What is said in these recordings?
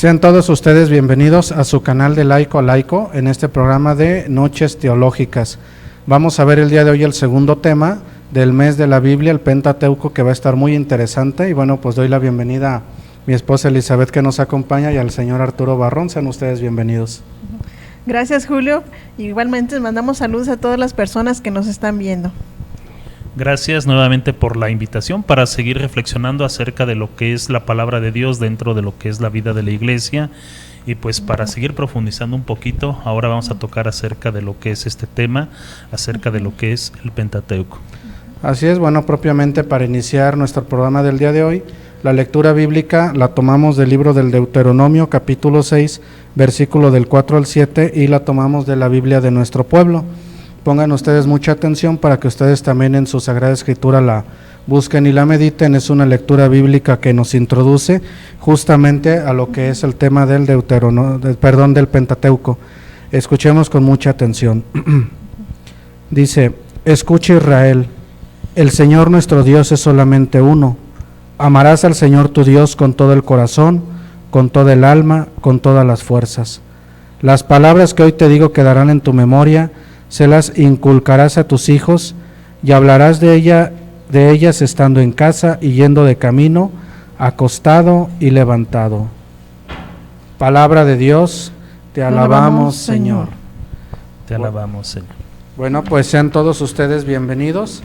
Sean todos ustedes bienvenidos a su canal de Laico a Laico en este programa de Noches Teológicas. Vamos a ver el día de hoy el segundo tema del mes de la Biblia, el Pentateuco, que va a estar muy interesante. Y bueno, pues doy la bienvenida a mi esposa Elizabeth, que nos acompaña, y al señor Arturo Barrón. Sean ustedes bienvenidos. Gracias, Julio. Igualmente mandamos saludos a todas las personas que nos están viendo. Gracias nuevamente por la invitación para seguir reflexionando acerca de lo que es la palabra de Dios dentro de lo que es la vida de la iglesia, y pues para seguir profundizando un poquito, ahora vamos a tocar acerca de lo que es este tema, acerca de lo que es el Pentateuco. Así es, bueno, propiamente para iniciar nuestro programa del día de hoy, la lectura bíblica la tomamos del libro del Deuteronomio, capítulo 6, versículo del 4 al 7, y la tomamos de la Biblia de nuestro pueblo. Pongan ustedes mucha atención para que ustedes también en su Sagrada Escritura la busquen y la mediten. Es una lectura bíblica que nos introduce justamente a lo que es el tema del del Pentateuco. Escuchemos con mucha atención. Dice: escucha, Israel, el Señor nuestro Dios es solamente uno. Amarás al Señor tu Dios con todo el corazón, con toda el alma, con todas las fuerzas. Las palabras que hoy te digo quedarán en tu memoria, se las inculcarás a tus hijos y hablarás de ellas estando en casa y yendo de camino, acostado y levantado. Palabra de Dios, te alabamos, Señor. Te alabamos, Señor. Bueno, pues sean todos ustedes bienvenidos,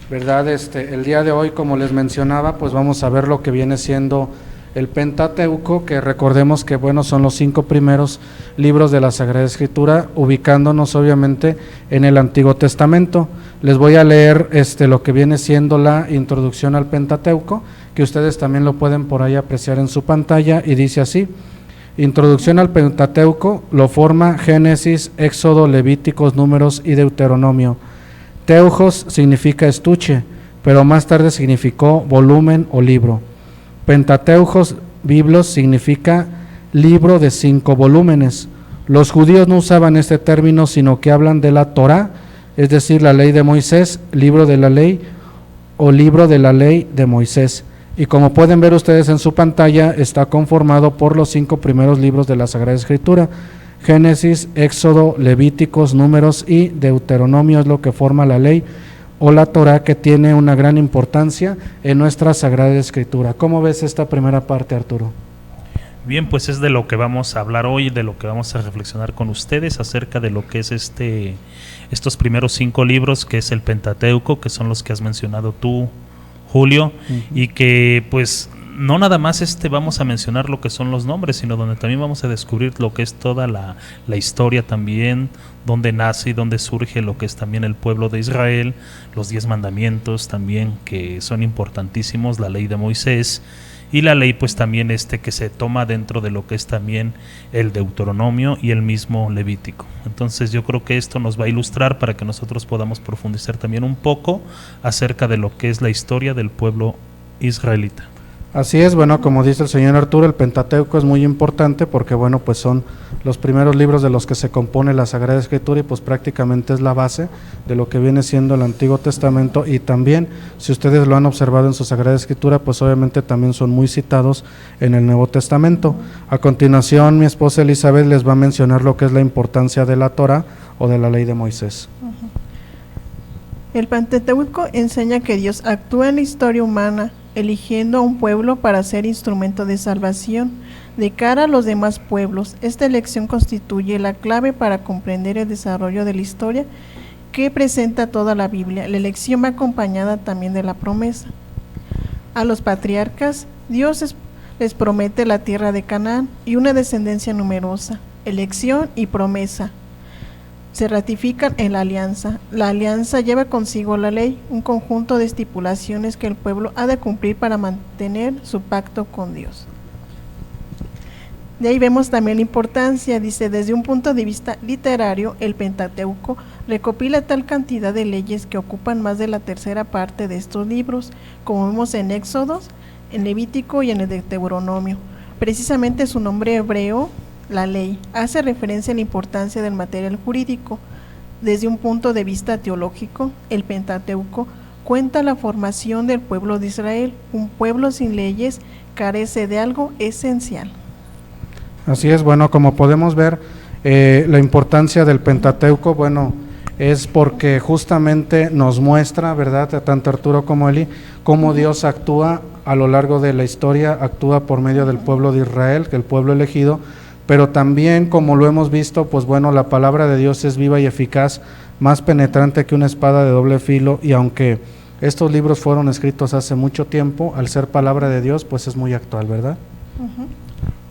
¿verdad? El día de hoy, como les mencionaba, pues vamos a ver lo que viene siendo el Pentateuco, que recordemos que bueno, son los 5 primeros libros de la Sagrada Escritura, ubicándonos obviamente en el Antiguo Testamento. Les voy a leer lo que viene siendo la introducción al Pentateuco, que ustedes también lo pueden por ahí apreciar en su pantalla, y dice así: introducción al Pentateuco, lo forma Génesis, Éxodo, Levíticos, Números y Deuteronomio. Teujos significa estuche, pero más tarde significó volumen o libro. Pentateucos, biblos, significa libro de 5 volúmenes. Los judíos no usaban este término, sino que hablan de la Torá, es decir, la ley de Moisés, libro de la ley o libro de la ley de Moisés. Y como pueden ver ustedes en su pantalla, está conformado por los 5 primeros libros de la Sagrada Escritura: Génesis, Éxodo, Levíticos, Números y Deuteronomio es lo que forma la ley o la Torá, que tiene una gran importancia en nuestra Sagrada Escritura. ¿Cómo ves esta primera parte, Arturo? Bien, pues es de lo que vamos a hablar hoy, de lo que vamos a reflexionar con ustedes acerca de lo que es estos primeros 5 libros, que es el Pentateuco, que son los que has mencionado tú, Julio, y que pues no nada más vamos a mencionar lo que son los nombres, sino donde también vamos a descubrir lo que es toda la historia también, donde nace y donde surge lo que es también el pueblo de Israel, los 10 mandamientos también, que son importantísimos, la ley de Moisés, y la ley pues también que se toma dentro de lo que es también el Deuteronomio y el mismo Levítico. Entonces yo creo que esto nos va a ilustrar para que nosotros podamos profundizar también un poco acerca de lo que es la historia del pueblo israelita. Así es, bueno, como dice el señor Arturo, el Pentateuco es muy importante porque bueno, pues son los primeros libros de los que se compone la Sagrada Escritura, y pues prácticamente es la base de lo que viene siendo el Antiguo Testamento. Y también, si ustedes lo han observado en su Sagrada Escritura, pues obviamente también son muy citados en el Nuevo Testamento. A continuación, mi esposa Elizabeth les va a mencionar lo que es la importancia de la Torá o de la ley de Moisés. El Pentateuco enseña que Dios actúa en la historia humana, eligiendo a un pueblo para ser instrumento de salvación de cara a los demás pueblos. Esta elección constituye la clave para comprender el desarrollo de la historia que presenta toda la Biblia. La elección va acompañada también de la promesa. A los patriarcas, Dios les promete la tierra de Canaán y una descendencia numerosa. Elección y promesa se ratifican en la alianza. La alianza lleva consigo la ley, un conjunto de estipulaciones que el pueblo ha de cumplir para mantener su pacto con Dios. De ahí vemos también la importancia, dice, desde un punto de vista literario, el Pentateuco recopila tal cantidad de leyes que ocupan más de la tercera parte de estos libros, como vemos en Éxodos, en Levítico y en el Deuteronomio. Precisamente su nombre hebreo, la ley, hace referencia a la importancia del material jurídico. Desde un punto de vista teológico, el Pentateuco cuenta la formación del pueblo de Israel. Un pueblo sin leyes carece de algo esencial. Así es, bueno, como podemos ver, la importancia del Pentateuco, bueno, es porque justamente nos muestra, ¿verdad?, tanto Arturo como Eli, cómo Dios actúa a lo largo de la historia, actúa por medio del pueblo de Israel, que el pueblo elegido, pero también, como lo hemos visto, pues bueno, la palabra de Dios es viva y eficaz, más penetrante que una espada de doble filo, y aunque estos libros fueron escritos hace mucho tiempo, al ser palabra de Dios, pues es muy actual, ¿verdad?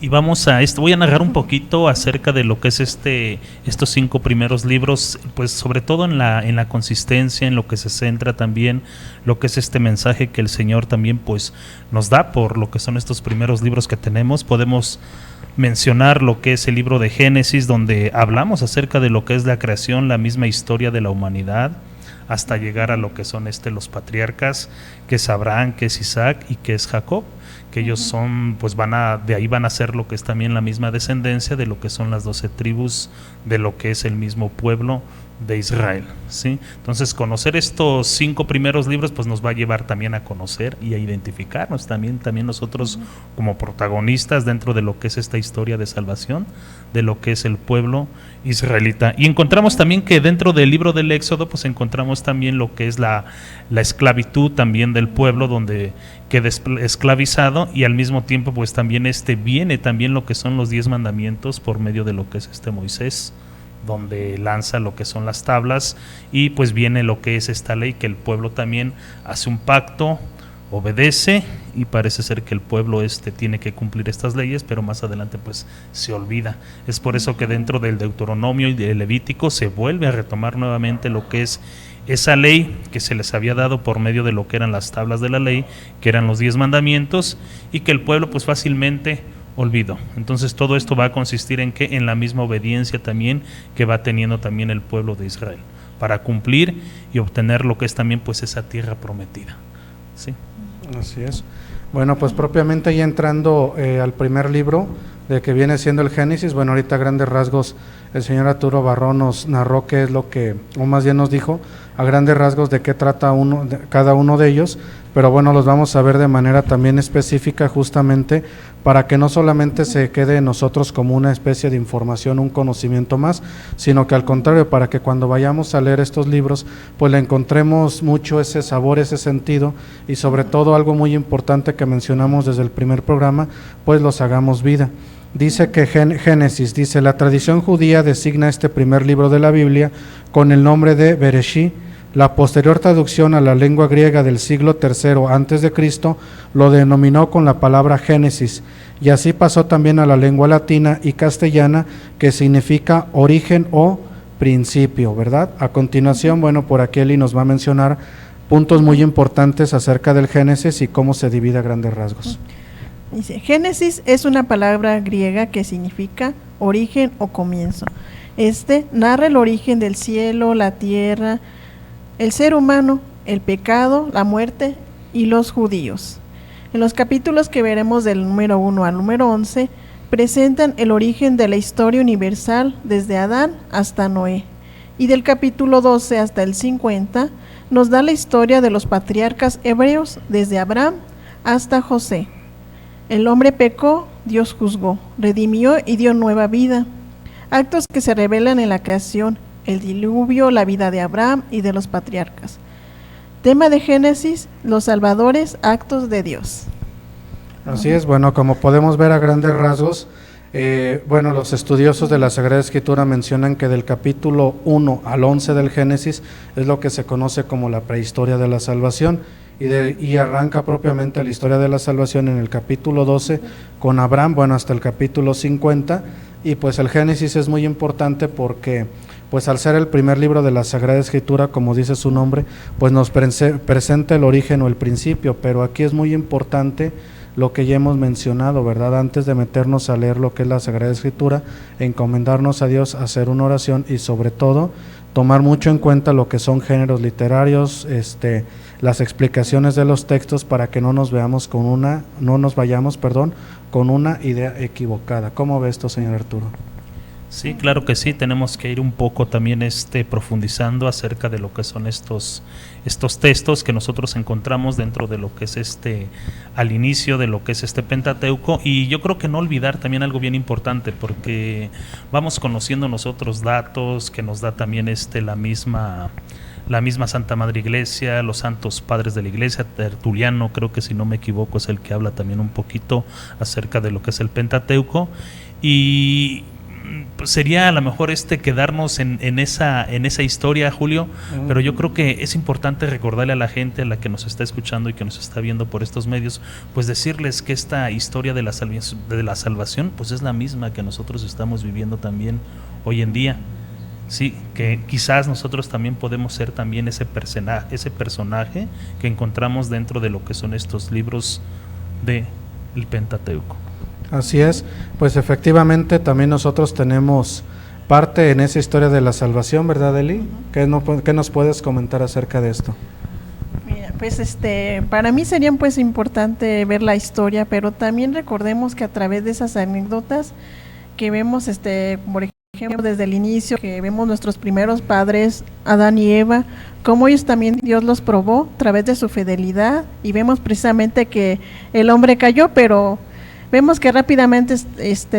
Y vamos a esto, voy a narrar un poquito acerca de lo que es estos 5 primeros libros, pues sobre todo en la consistencia, en lo que se centra también, lo que es este mensaje que el Señor también pues nos da por lo que son estos primeros libros que tenemos. Podemos mencionar lo que es el libro de Génesis, donde hablamos acerca de lo que es la creación, la misma historia de la humanidad, hasta llegar a lo que son los patriarcas, que es Abraham, que es Isaac y que es Jacob, que ellos son, pues de ahí van a ser lo que es también la misma descendencia de lo que son las 12 tribus, de lo que es el mismo pueblo de Israel, ¿sí? Entonces, conocer estos 5 primeros libros pues nos va a llevar también a conocer y a identificarnos también nosotros como protagonistas dentro de lo que es esta historia de salvación, de lo que es el pueblo israelita. Y encontramos también que dentro del libro del Éxodo pues encontramos también lo que es la esclavitud también del pueblo, donde queda esclavizado, y al mismo tiempo pues también viene también lo que son los 10 mandamientos por medio de lo que es Moisés, donde lanza lo que son las tablas, y pues viene lo que es esta ley, que el pueblo también hace un pacto, obedece, y parece ser que el pueblo tiene que cumplir estas leyes, pero más adelante pues se olvida. Es por eso que dentro del Deuteronomio y del Levítico se vuelve a retomar nuevamente lo que es esa ley que se les había dado por medio de lo que eran las tablas de la ley, que eran los 10 mandamientos, y que el pueblo pues fácilmente olvidó. Entonces todo esto va a consistir en que en la misma obediencia también que va teniendo también el pueblo de Israel para cumplir y obtener lo que es también pues esa tierra prometida, ¿sí? Así es. Bueno, pues propiamente ya entrando al primer libro de que viene siendo el Génesis, bueno, ahorita a grandes rasgos el señor Arturo Barrón nos narró qué es lo que, o más bien nos dijo a grandes rasgos de qué trata cada uno de ellos, pero bueno, los vamos a ver de manera también específica, justamente para que no solamente se quede en nosotros como una especie de información, un conocimiento más, sino que al contrario, para que cuando vayamos a leer estos libros, pues le encontremos mucho ese sabor, ese sentido, y sobre todo algo muy importante que mencionamos desde el primer programa, pues los hagamos vida. Dice que Génesis, dice, la tradición judía designa este primer libro de la Biblia con el nombre de Bereshit. La posterior traducción a la lengua griega del siglo III a.C. lo denominó con la palabra Génesis, y así pasó también a la lengua latina y castellana, que significa origen o principio, ¿verdad? A continuación, bueno, por aquí Eli nos va a mencionar puntos muy importantes acerca del Génesis y cómo se divide a grandes rasgos. Dice, Génesis es una palabra griega que significa origen o comienzo. Narra el origen del cielo, la tierra, el ser humano, el pecado, la muerte y los judíos. En los capítulos que veremos del número 1 al número 11, presentan el origen de la historia universal desde Adán hasta Noé. Y del capítulo 12 hasta el 50, nos da la historia de los patriarcas hebreos desde Abraham hasta José. El hombre pecó, Dios juzgó, redimió y dio nueva vida. Actos que se revelan en la creación, el diluvio, la vida de Abraham y de los patriarcas. Tema de Génesis, los salvadores, actos de Dios. Así es, bueno, como podemos ver a grandes rasgos, bueno, los estudiosos de la Sagrada Escritura mencionan que del capítulo 1 al 11 del Génesis es lo que se conoce como la prehistoria de la salvación, y arranca propiamente la historia de la salvación en el capítulo 12 con Abraham, bueno, hasta el capítulo 50, y pues el Génesis es muy importante porque pues al ser el primer libro de la Sagrada Escritura, como dice su nombre, pues nos presenta el origen o el principio, pero aquí es muy importante lo que ya hemos mencionado, ¿verdad? Antes de meternos a leer lo que es la Sagrada Escritura, encomendarnos a Dios, hacer una oración y sobre todo tomar mucho en cuenta lo que son géneros literarios, las explicaciones de los textos, para que no nos vayamos con una idea equivocada. ¿Cómo ve esto, señor Arturo? Sí, claro que sí, tenemos que ir un poco también profundizando acerca de lo que son estos textos que nosotros encontramos dentro de lo que es al inicio de lo que es este Pentateuco, y yo creo que no olvidar también algo bien importante, porque vamos conociendo nosotros datos que nos da también la misma Santa Madre Iglesia, los santos padres de la Iglesia. Tertuliano, creo que si no me equivoco, es el que habla también un poquito acerca de lo que es el Pentateuco, y pues sería a lo mejor quedarnos en esa historia, Julio, pero yo creo que es importante recordarle a la gente, a la que nos está escuchando y que nos está viendo por estos medios, pues decirles que esta historia de la salvación pues es la misma que nosotros estamos viviendo también hoy en día. Sí, que quizás nosotros también podemos ser también ese personaje que encontramos dentro de lo que son estos libros de el Pentateuco. Así es, pues efectivamente también nosotros tenemos parte en esa historia de la salvación, ¿verdad, Eli? ¿Qué nos puedes comentar acerca de esto? Mira, pues para mí sería pues importante ver la historia, pero también recordemos que a través de esas anécdotas que vemos, por ejemplo, desde el inicio, que vemos nuestros primeros padres, Adán y Eva, cómo ellos también Dios los probó a través de su fidelidad, y vemos precisamente que el hombre cayó, pero vemos que rápidamente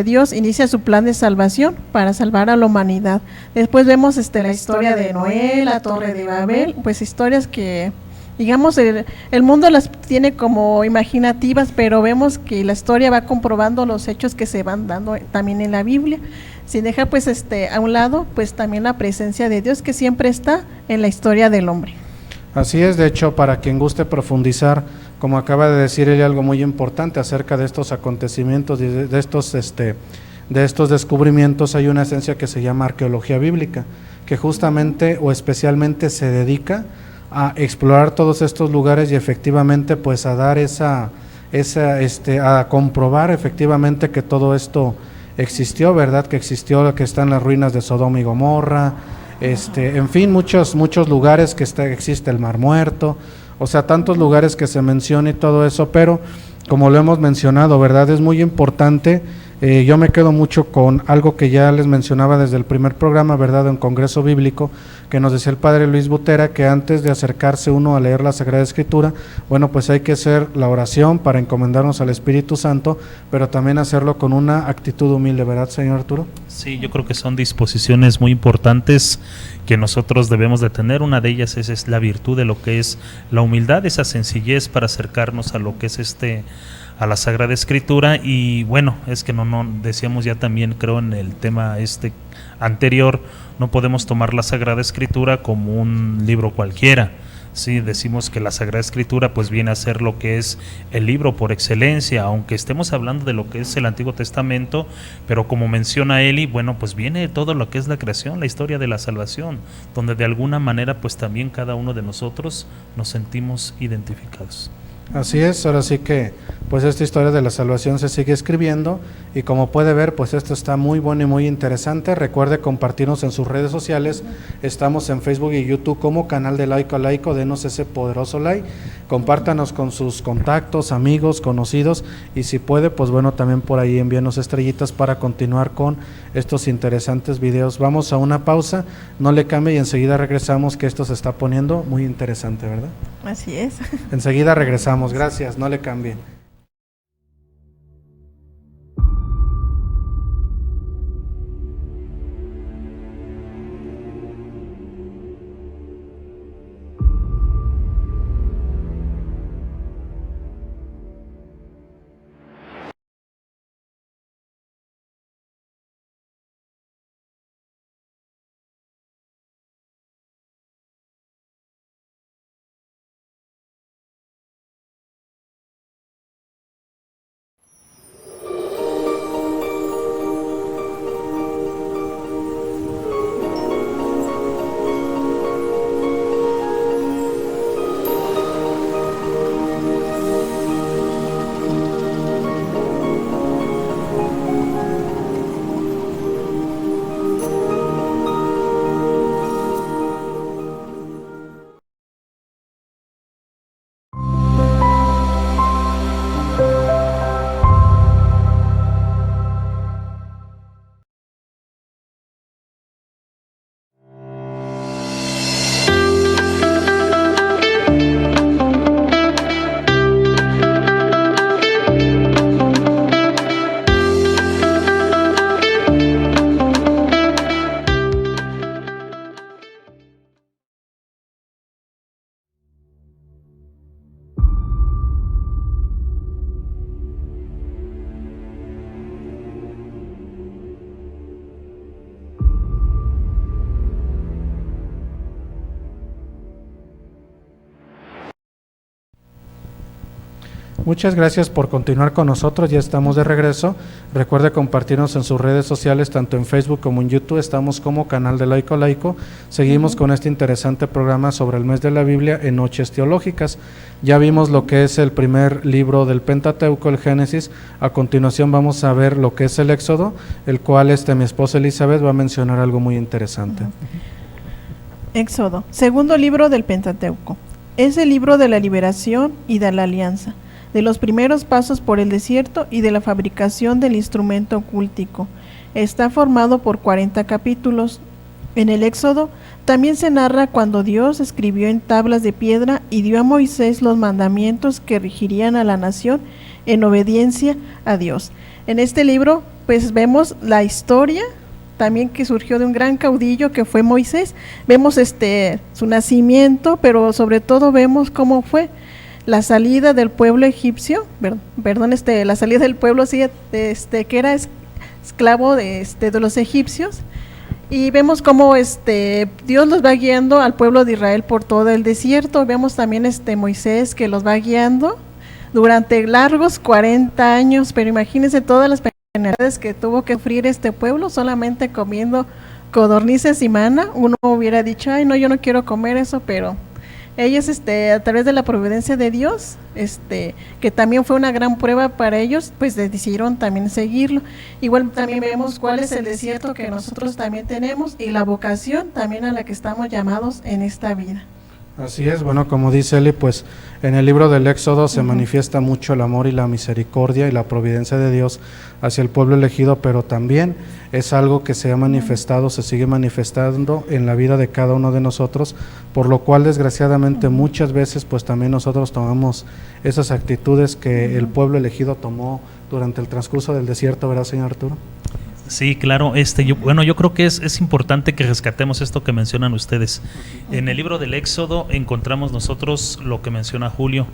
Dios inicia su plan de salvación para salvar a la humanidad. Después vemos la historia de Noé, la Torre de Babel, pues historias que, digamos, el mundo las tiene como imaginativas, pero vemos que la historia va comprobando los hechos que se van dando también en la Biblia, sin dejar pues a un lado pues también la presencia de Dios que siempre está en la historia del hombre. Así es, de hecho, para quien guste profundizar, como acaba de decir ella, algo muy importante acerca de estos acontecimientos y de estos descubrimientos, hay una esencia que se llama arqueología bíblica, que justamente o especialmente se dedica a explorar todos estos lugares y efectivamente pues a dar a comprobar efectivamente que todo esto existió, ¿verdad? Que existió, que están las ruinas de Sodoma y Gomorra, en fin, muchos lugares que existe el Mar Muerto, o sea, tantos lugares que se menciona y todo eso, pero como lo hemos mencionado, ¿verdad? Es muy importante. Yo me quedo mucho con algo que ya les mencionaba desde el primer programa, ¿verdad? En Congreso Bíblico, que nos decía el padre Luis Butera, que antes de acercarse uno a leer la Sagrada Escritura, bueno, pues hay que hacer la oración para encomendarnos al Espíritu Santo, pero también hacerlo con una actitud humilde, ¿verdad, señor Arturo? Sí, yo creo que son disposiciones muy importantes que nosotros debemos de tener. Una de ellas es la virtud de lo que es la humildad, esa sencillez para acercarnos a lo que es a la Sagrada Escritura. Y bueno, es que no decíamos ya también, creo, en el tema anterior, no podemos tomar la Sagrada Escritura como un libro cualquiera. Sí, decimos que la Sagrada Escritura pues viene a ser lo que es el libro por excelencia, aunque estemos hablando de lo que es el Antiguo Testamento, pero como menciona Eli, bueno, pues viene todo lo que es la creación, la historia de la salvación, donde de alguna manera pues también cada uno de nosotros nos sentimos identificados. Así es, ahora sí que pues esta historia de la salvación se sigue escribiendo y como puede ver pues esto está muy bueno y muy interesante. Recuerde compartirnos en sus redes sociales, estamos en Facebook y YouTube como Canal de Laico a Laico, denos ese poderoso like, compártanos con sus contactos, amigos, conocidos y si puede pues bueno también por ahí envíenos estrellitas para continuar con estos interesantes videos. Vamos a una pausa, no le cambie y enseguida regresamos que esto se está poniendo muy interesante, ¿verdad? Así es. Enseguida regresamos, gracias, no le cambien. Muchas gracias por continuar con nosotros, ya estamos de regreso. Recuerde compartirnos en sus redes sociales, tanto en Facebook como en YouTube, estamos como Canal de Laico Laico. Seguimos con este interesante programa sobre el mes de la Biblia en Noches Teológicas. Ya vimos lo que es el primer libro del Pentateuco, el Génesis. A continuación vamos a ver lo que es el Éxodo, el cual mi esposa Elizabeth va a mencionar algo muy interesante. Éxodo, segundo libro del Pentateuco. Es el libro de la liberación y de la alianza, de los primeros pasos por el desierto y de la fabricación del instrumento cultico. Está formado por 40 capítulos. En el Éxodo también se narra cuando Dios escribió en tablas de piedra y dio a Moisés los mandamientos que regirían a la nación en obediencia a Dios. En este libro pues vemos la historia también que surgió de un gran caudillo que fue Moisés. Vemos su nacimiento, pero sobre todo vemos cómo fue la salida del pueblo egipcio, la salida del pueblo que era esclavo de los egipcios, y vemos cómo Dios los va guiando al pueblo de Israel por todo el desierto. Vemos también Moisés que los va guiando durante largos 40 años, pero imagínense todas las penalidades que tuvo que sufrir este pueblo solamente comiendo codornices y maná. Uno hubiera dicho, ay no, yo no quiero comer eso, pero ellos a través de la providencia de Dios, que también fue una gran prueba para ellos, pues decidieron también seguirlo. Igual también vemos cuál es el desierto que nosotros también tenemos y la vocación también a la que estamos llamados en esta vida. Así es, bueno, como dice Eli, pues en el libro del Éxodo se manifiesta mucho el amor y la misericordia y la providencia de Dios hacia el pueblo elegido, pero también es algo que se ha manifestado, se sigue manifestando en la vida de cada uno de nosotros, por lo cual desgraciadamente muchas veces pues también nosotros tomamos esas actitudes que el pueblo elegido tomó durante el transcurso del desierto, ¿verdad, señor Arturo? Sí, claro. Yo creo que es importante que rescatemos esto que mencionan ustedes. En el libro del Éxodo encontramos nosotros lo que menciona Julio,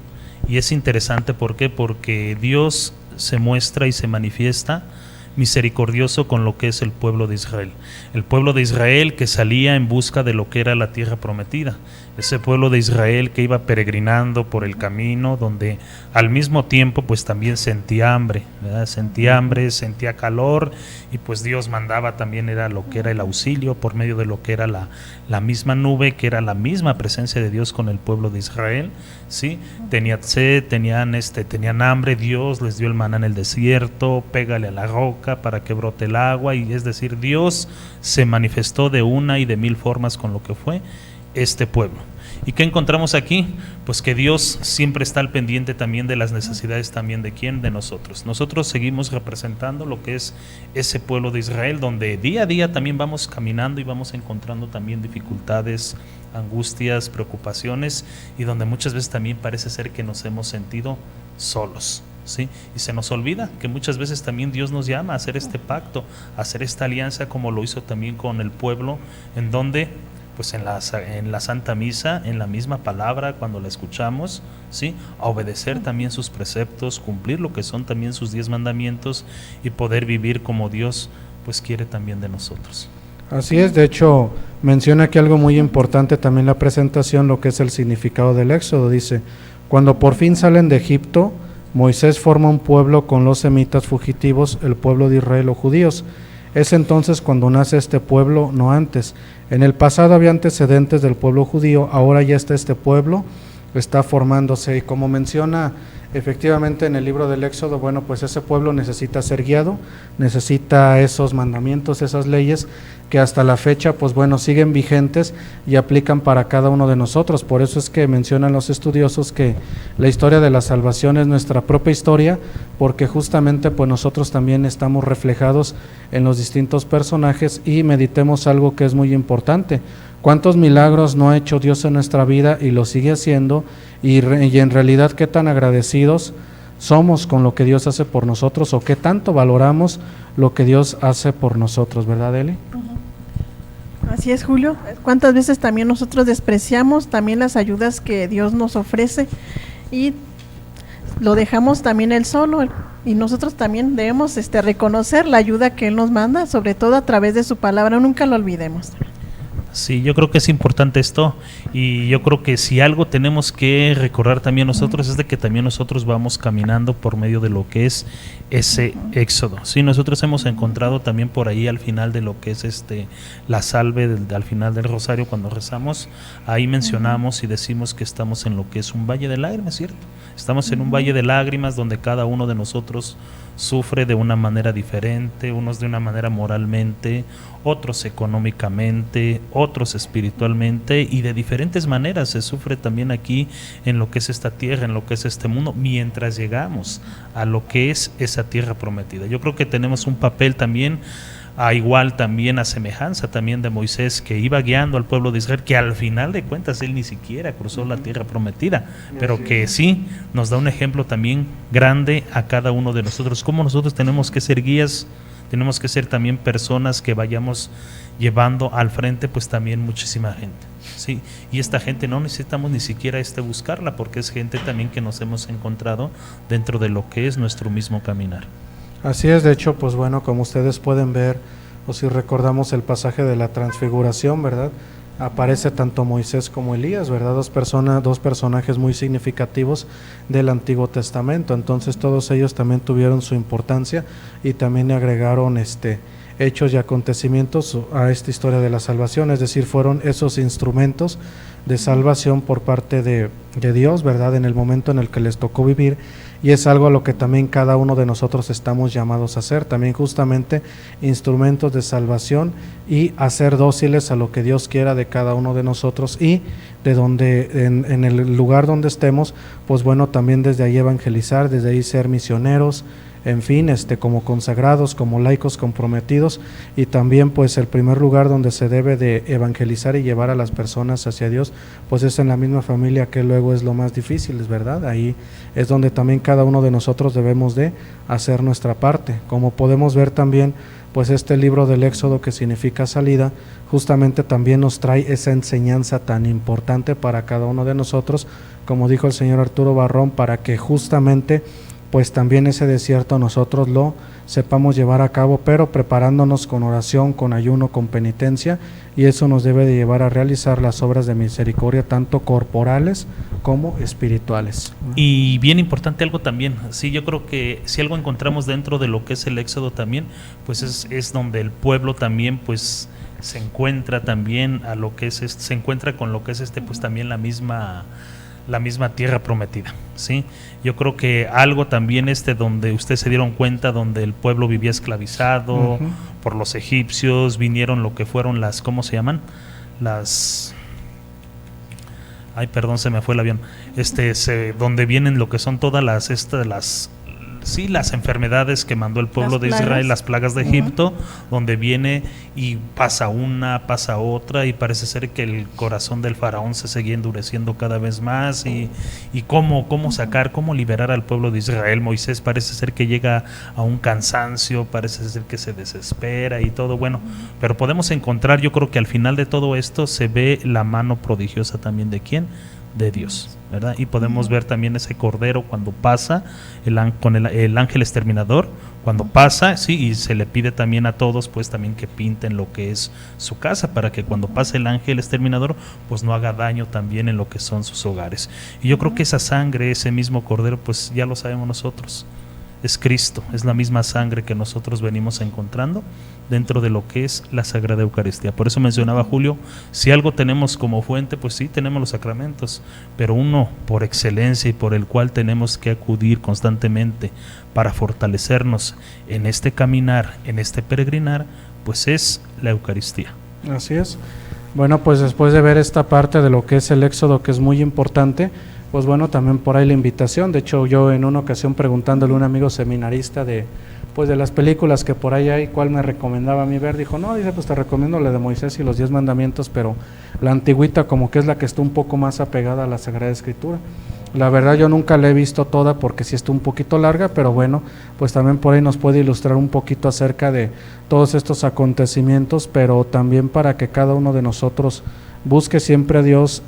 y es interesante. ¿Por qué? Porque Dios se muestra y se manifiesta misericordioso con lo que es el pueblo de Israel. El pueblo de Israel que salía en busca de lo que era la tierra prometida. Ese pueblo de Israel que iba peregrinando por el camino, donde al mismo tiempo pues también sentía hambre, ¿verdad? Sentía calor, y pues Dios mandaba también era lo que era el auxilio por medio de lo que era la misma nube, que era la misma presencia de Dios con el pueblo de Israel, ¿sí? Tenían sed, tenían hambre, Dios les dio el maná en el desierto, pégale a la roca para que brote el agua, y es decir, Dios se manifestó de una y de mil formas con lo que fue este pueblo. ¿Y qué encontramos aquí? Pues que Dios siempre está al pendiente también de las necesidades también de quién, de nosotros. Nosotros seguimos representando lo que es ese pueblo de Israel, donde día a día también vamos caminando y vamos encontrando también dificultades, angustias, preocupaciones, y donde muchas veces también parece ser que nos hemos sentido solos, ¿sí? Y se nos olvida que muchas veces también Dios nos llama a hacer este pacto, a hacer esta alianza, como lo hizo también con el pueblo, en donde pues en la Santa Misa, en la misma palabra, cuando la escuchamos, ¿sí? A obedecer también sus preceptos, cumplir lo que son también sus 10 mandamientos, y poder vivir como Dios pues quiere también de nosotros. Así es, de hecho menciona aquí algo muy importante también la presentación, lo que es el significado del Éxodo. Dice, cuando por fin salen de Egipto, Moisés forma un pueblo con los semitas fugitivos, el pueblo de Israel o judíos. Es entonces cuando nace este pueblo, no antes. En el pasado había antecedentes del pueblo judío, ahora ya está este pueblo, está formándose, y como menciona efectivamente en el libro del Éxodo, bueno, pues ese pueblo necesita ser guiado, necesita esos mandamientos, esas leyes que hasta la fecha, pues bueno, siguen vigentes y aplican para cada uno de nosotros. Por eso es que mencionan los estudiosos que la historia de la salvación es nuestra propia historia, porque justamente pues nosotros también estamos reflejados en los distintos personajes. Y meditemos algo que es muy importante: ¿cuántos milagros no ha hecho Dios en nuestra vida y lo sigue haciendo? Y en realidad, ¿qué tan agradecidos somos con lo que Dios hace por nosotros, o qué tanto valoramos lo que Dios hace por nosotros? ¿Verdad, Eli? Así es, Julio. ¿Cuántas veces también nosotros despreciamos también las ayudas que Dios nos ofrece y lo dejamos también Él solo? Y nosotros también debemos reconocer la ayuda que Él nos manda, sobre todo a través de su palabra. Nunca lo olvidemos. Sí, yo creo que es importante esto, y yo creo que si algo tenemos que recordar también nosotros es de que también nosotros vamos caminando por medio de lo que es ese éxodo. Sí, nosotros hemos encontrado también por ahí al final de lo que es la salve al final del rosario, cuando rezamos, ahí mencionamos y decimos que estamos en lo que es un valle de lágrimas, ¿cierto? Estamos en un valle de lágrimas donde cada uno de nosotros sufre de una manera diferente, unos de una manera moralmente, otros económicamente, otros espiritualmente, y de diferentes maneras se sufre también aquí en lo que es esta tierra, en lo que es este mundo, mientras llegamos a lo que es esa tierra prometida. Yo creo que tenemos un papel también, igual también a semejanza también de Moisés, que iba guiando al pueblo de Israel, que al final de cuentas él ni siquiera cruzó la tierra prometida, pero que sí nos da un ejemplo también grande a cada uno de nosotros, cómo nosotros tenemos que ser guías, tenemos que ser también personas que vayamos llevando al frente pues también muchísima gente, ¿sí? Y esta gente no necesitamos ni siquiera buscarla, porque es gente también que nos hemos encontrado dentro de lo que es nuestro mismo caminar. Así es, de hecho, pues bueno, como ustedes pueden ver, o si recordamos el pasaje de la transfiguración, ¿verdad? Aparece tanto Moisés como Elías, ¿verdad? Dos personajes muy significativos del Antiguo Testamento. Entonces todos ellos también tuvieron su importancia y también agregaron hechos y acontecimientos a esta historia de la salvación, es decir, fueron esos instrumentos de salvación por parte de Dios, ¿verdad? En el momento en el que les tocó vivir, y es algo a lo que también cada uno de nosotros estamos llamados a hacer, también justamente instrumentos de salvación y a ser dóciles a lo que Dios quiera de cada uno de nosotros, y de donde en el lugar donde estemos, pues bueno, también desde ahí evangelizar, desde ahí ser misioneros, en fin, como consagrados, como laicos comprometidos, y también pues el primer lugar donde se debe de evangelizar y llevar a las personas hacia Dios, pues es en la misma familia, que luego es lo más difícil, ¿verdad? Ahí es donde también cada uno de nosotros debemos de hacer nuestra parte. Como podemos ver también, pues este libro del Éxodo, que significa salida, justamente también nos trae esa enseñanza tan importante para cada uno de nosotros, como dijo el señor Arturo Barrón, para que justamente pues también ese desierto nosotros lo sepamos llevar a cabo, pero preparándonos con oración, con ayuno, con penitencia, y eso nos debe de llevar a realizar las obras de misericordia, tanto corporales como espirituales. Y bien importante algo también, sí, yo creo que si algo encontramos dentro de lo que es el Éxodo también, pues es donde el pueblo también pues se encuentra también a lo que es se encuentra con lo que es pues también la misma tierra prometida, ¿sí? Yo creo que algo también donde ustedes se dieron cuenta, donde el pueblo vivía esclavizado por los egipcios, vinieron lo que fueron ¿cómo se llaman? Ay, perdón, se me fue el avión. Donde vienen lo que son todas las enfermedades que mandó el pueblo de Israel, las plagas de Egipto, donde viene y pasa otra, y parece ser que el corazón del faraón se seguía endureciendo cada vez más, y cómo liberar al pueblo de Israel. Moisés parece ser que llega a un cansancio, parece ser que se desespera y todo, bueno, pero podemos encontrar, yo creo que al final de todo esto se ve la mano prodigiosa también de ¿quién? De Dios, ¿verdad? Y podemos ver también ese cordero cuando pasa, con el ángel exterminador, cuando pasa, sí, y se le pide también a todos pues también que pinten lo que es su casa, para que cuando pase el ángel exterminador pues no haga daño también en lo que son sus hogares. Y yo creo que esa sangre, ese mismo cordero, pues ya lo sabemos nosotros, es Cristo, es la misma sangre que nosotros venimos encontrando dentro de lo que es la Sagrada Eucaristía. Por eso mencionaba Julio, si algo tenemos como fuente, pues sí, tenemos los sacramentos, pero uno por excelencia y por el cual tenemos que acudir constantemente para fortalecernos en este caminar, en este peregrinar, pues es la Eucaristía. Así es. Bueno, pues después de ver esta parte de lo que es el Éxodo, que es muy importante, pues bueno, también por ahí la invitación. De hecho, yo en una ocasión preguntándole a un amigo seminarista de las películas que por ahí hay, cuál me recomendaba a mí ver, dijo, no, dice, pues te recomiendo la de Moisés y los 10 mandamientos, pero la antigüita como que es la que está un poco más apegada a la Sagrada Escritura. La verdad yo nunca la he visto toda porque sí está un poquito larga, pero bueno, pues también por ahí nos puede ilustrar un poquito acerca de todos estos acontecimientos, pero también para que cada uno de nosotros busque siempre a Dios,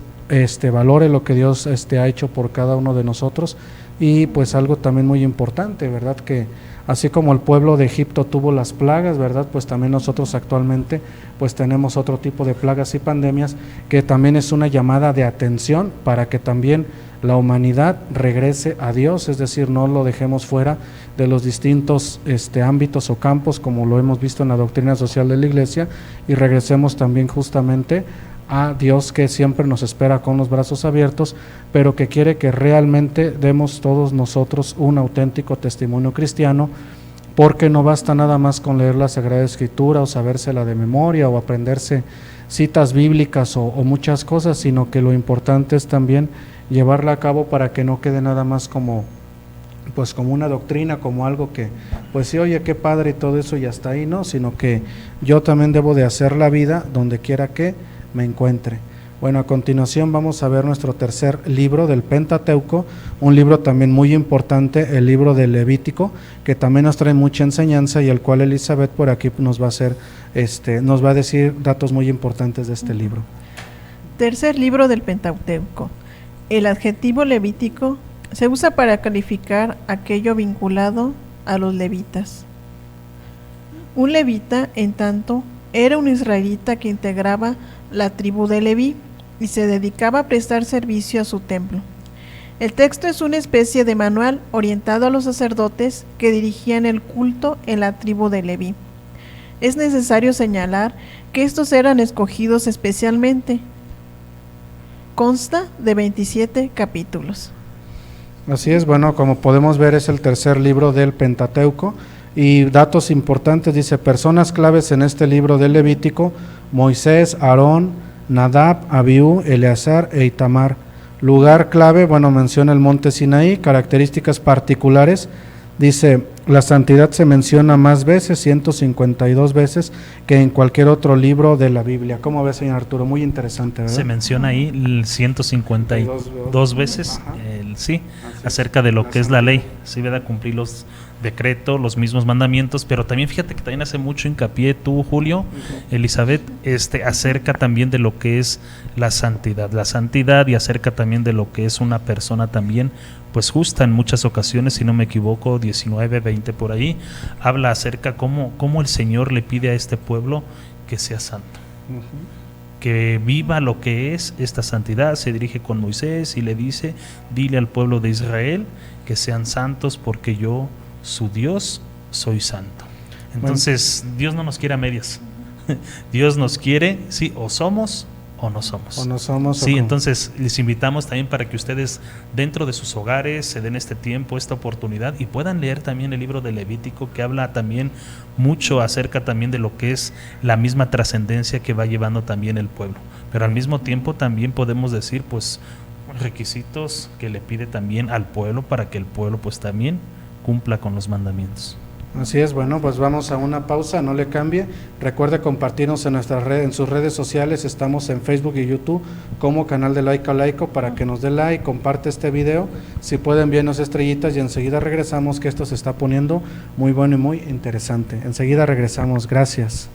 valore lo que Dios ha hecho por cada uno de nosotros, y pues algo también muy importante, ¿verdad? Que así como el pueblo de Egipto tuvo las plagas, ¿verdad? Pues también nosotros actualmente pues tenemos otro tipo de plagas y pandemias que también es una llamada de atención para que también la humanidad regrese a Dios, es decir, no lo dejemos fuera de los distintos ámbitos o campos como lo hemos visto en la doctrina social de la Iglesia y regresemos también justamente a Dios, que siempre nos espera con los brazos abiertos, pero que quiere que realmente demos todos nosotros un auténtico testimonio cristiano, porque no basta nada más con leer la Sagrada Escritura o sabérsela de memoria o aprenderse citas bíblicas o muchas cosas, sino que lo importante es también llevarla a cabo para que no quede nada más como pues como una doctrina, como algo que pues sí, oye, qué padre y todo eso y hasta ahí, no, sino que yo también debo de hacer la vida donde quiera que me encuentre. Bueno, a continuación vamos a ver nuestro tercer libro del Pentateuco, un libro también muy importante, el libro del Levítico, que también nos trae mucha enseñanza y el cual Elizabeth por aquí nos va a hacer, nos va a decir datos muy importantes de este libro. Tercer libro del Pentateuco. El adjetivo levítico se usa para calificar aquello vinculado a los levitas. Un levita, en tanto, era un israelita que integraba la tribu de Leví y se dedicaba a prestar servicio a su templo. El texto es una especie de manual orientado a los sacerdotes que dirigían el culto en la tribu de Leví. Es necesario señalar que estos eran escogidos especialmente. Consta de 27 capítulos. Así es, bueno, como podemos ver es el tercer libro del Pentateuco y datos importantes, dice, personas claves en este libro del Levítico, Moisés, Aarón, Nadab, Abiú, Eleazar e Itamar. Lugar clave, bueno, menciona el monte Sinaí, características particulares, dice, la santidad se menciona más veces, 152 veces, que en cualquier otro libro de la Biblia. ¿Cómo ves, señor Arturo? Muy interesante, ¿verdad? Se menciona ahí 152 veces, sí, acerca de lo que es la ley, sí, ¿verdad? Cumplir los decretos, los mismos mandamientos, pero también fíjate que también hace mucho hincapié tú, Julio, Elizabeth, acerca también de lo que es la santidad y acerca también de lo que es una persona también pues justa en muchas ocasiones, si no me equivoco, 19, 20 por ahí, habla acerca cómo el Señor le pide a este pueblo que sea santo. Que viva lo que es esta santidad. Se dirige con Moisés y le dice, dile al pueblo de Israel que sean santos porque yo, su Dios, soy santo. Entonces, bueno, Dios no nos quiere a medias. Dios nos quiere, sí, o somos o no somos. O no somos. Sí, entonces les invitamos también para que ustedes dentro de sus hogares se den este tiempo, esta oportunidad y puedan leer también el libro de Levítico, que habla también mucho acerca también de lo que es la misma trascendencia que va llevando también el pueblo. Pero al mismo tiempo también podemos decir pues requisitos que le pide también al pueblo para que el pueblo pues también cumpla con los mandamientos. Así es, bueno, pues vamos a una pausa, no le cambie. Recuerde compartirnos en nuestras redes, en sus redes sociales, estamos en Facebook y YouTube como Canal de Laico a Laico, para que nos dé like, comparte este video, si pueden envíenos estrellitas y enseguida regresamos, que esto se está poniendo muy bueno y muy interesante. Enseguida regresamos, gracias.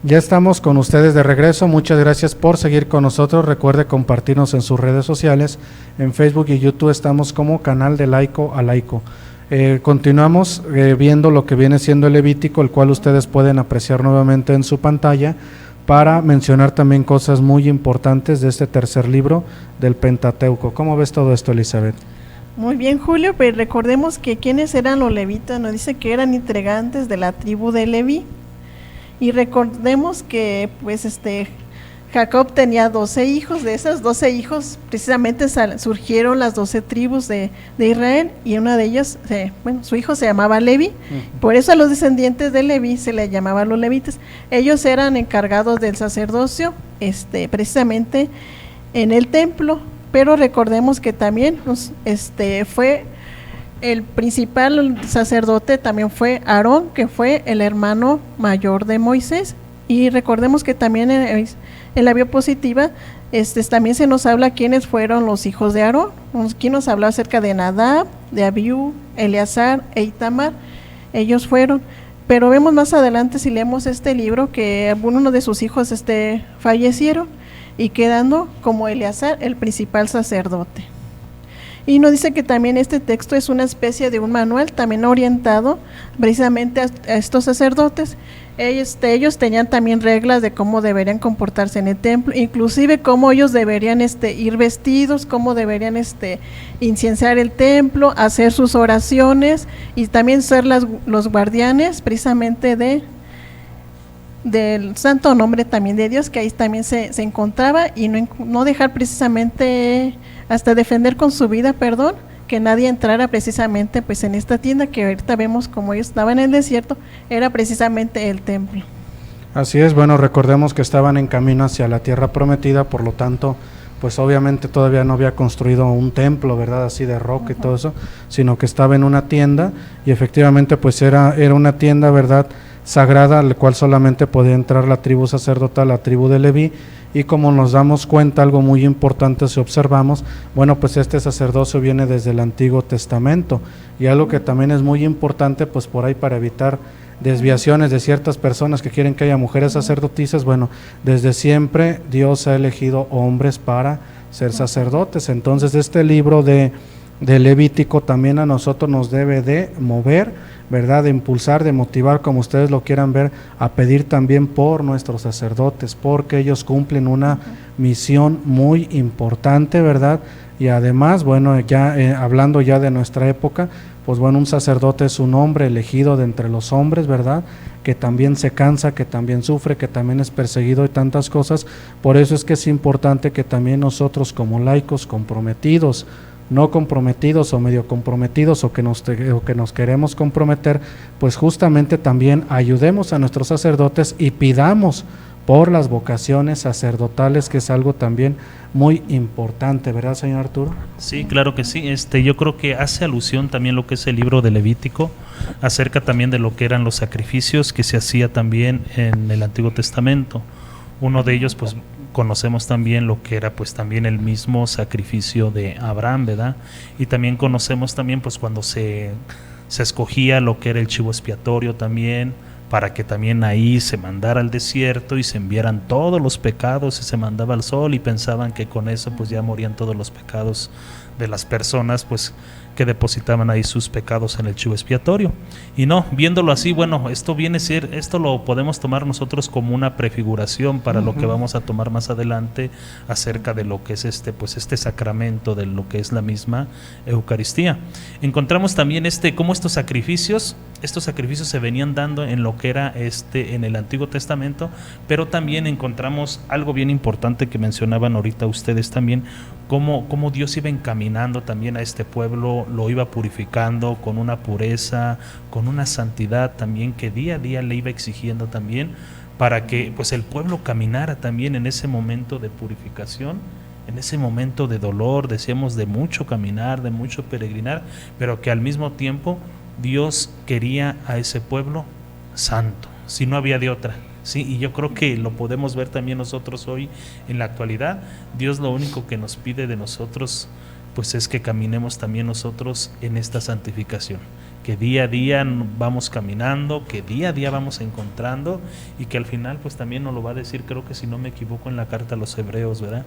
Ya estamos con ustedes de regreso. Muchas gracias por seguir con nosotros. Recuerde compartirnos en sus redes sociales. En Facebook y YouTube estamos como Canal de Laico a Laico. Continuamos viendo lo que viene siendo el Levítico, el cual ustedes pueden apreciar nuevamente en su pantalla, para mencionar también cosas muy importantes de este tercer libro del Pentateuco. ¿Cómo ves todo esto, Elizabeth? Muy bien, Julio, pero recordemos que quiénes eran los levitas. Nos dice que eran integrantes de la tribu de Leví. Y recordemos que pues Jacob tenía 12 hijos. De esos 12 hijos precisamente surgieron las 12 tribus de Israel, y una de ellas, su hijo se llamaba Leví. Por eso a los descendientes de Leví se les llamaba los levitas. Ellos eran encargados del sacerdocio precisamente en el templo, pero recordemos que también fue el principal sacerdote, también fue Aarón, que fue el hermano mayor de Moisés. Y recordemos que también en la diapositiva también se nos habla quiénes fueron los hijos de Aarón. Aquí nos habla acerca de Nadab, de Abiú, Eleazar e Itamar. Ellos fueron, pero vemos más adelante, si leemos este libro, que uno de sus hijos fallecieron, y quedando como Eleazar el principal sacerdote. Y nos dice que también este texto es una especie de un manual también orientado precisamente a estos sacerdotes. Ellos tenían también reglas de cómo deberían comportarse en el templo, inclusive cómo ellos deberían ir vestidos, cómo deberían inciensar el templo, hacer sus oraciones, y también ser los guardianes precisamente del santo nombre también de Dios, que ahí también se encontraba, y no dejar precisamente, hasta defender con su vida, que nadie entrara precisamente pues en esta tienda, que ahorita vemos como ellos estaban en el desierto, era precisamente el templo. Así es. Bueno, recordemos que estaban en camino hacia la tierra prometida, por lo tanto, pues obviamente todavía no había construido un templo, ¿verdad?, así de roca y todo eso, sino que estaba en una tienda, y efectivamente pues era una tienda, ¿verdad?, sagrada, al cual solamente podía entrar la tribu sacerdotal, la tribu de Leví. Y como nos damos cuenta, algo muy importante si observamos, bueno, pues este sacerdocio viene desde el Antiguo Testamento, y algo que también es muy importante, pues por ahí, para evitar desviaciones de ciertas personas que quieren que haya mujeres sacerdotisas, bueno, desde siempre Dios ha elegido hombres para ser sacerdotes. Entonces este libro de Levítico también a nosotros nos debe de mover, ¿verdad?, de impulsar, de motivar, como ustedes lo quieran ver, a pedir también por nuestros sacerdotes, porque ellos cumplen una misión muy importante, ¿verdad? Y además, bueno, ya hablando ya de nuestra época, pues bueno, un sacerdote es un hombre elegido de entre los hombres, ¿verdad?, que también se cansa, que también sufre, que también es perseguido y tantas cosas. Por eso es que es importante que también nosotros, como laicos comprometidos, no comprometidos o medio comprometidos, o que nos queremos comprometer, pues justamente también ayudemos a nuestros sacerdotes y pidamos por las vocaciones sacerdotales, que es algo también muy importante, ¿verdad, señor Arturo? Sí, claro que sí. Yo creo que hace alusión también lo que es el libro de Levítico, acerca también de lo que eran los sacrificios que se hacía también en el Antiguo Testamento. Uno de ellos, pues conocemos también lo que era pues también el mismo sacrificio de Abraham, ¿verdad? Y también conocemos también pues cuando se escogía lo que era el chivo expiatorio también, para que también ahí se mandara al desierto y se enviaran todos los pecados, y se mandaba al sol, y pensaban que con eso pues ya morían todos los pecados de las personas pues que depositaban ahí sus pecados en el chivo expiatorio. Y no, viéndolo así, bueno, esto lo podemos tomar nosotros como una prefiguración para lo que vamos a tomar más adelante acerca de lo que es este sacramento, de lo que es la misma Eucaristía. Encontramos también cómo estos sacrificios se venían dando en lo que era en el Antiguo Testamento, pero también encontramos algo bien importante que mencionaban ahorita ustedes también, cómo Dios iba encaminando también a este pueblo, lo iba purificando con una pureza, con una santidad también que día a día le iba exigiendo también, para que pues el pueblo caminara también en ese momento de purificación, en ese momento de dolor, decíamos, de mucho caminar, de mucho peregrinar, pero que al mismo tiempo Dios quería a ese pueblo santo, si no había de otra. Sí, y yo creo que lo podemos ver también nosotros hoy en la actualidad. Dios lo único que nos pide de nosotros pues es que caminemos también nosotros en esta santificación, que día a día vamos caminando, que día a día vamos encontrando, y que al final pues también nos lo va a decir, creo que si no me equivoco, en la carta a los Hebreos, ¿verdad?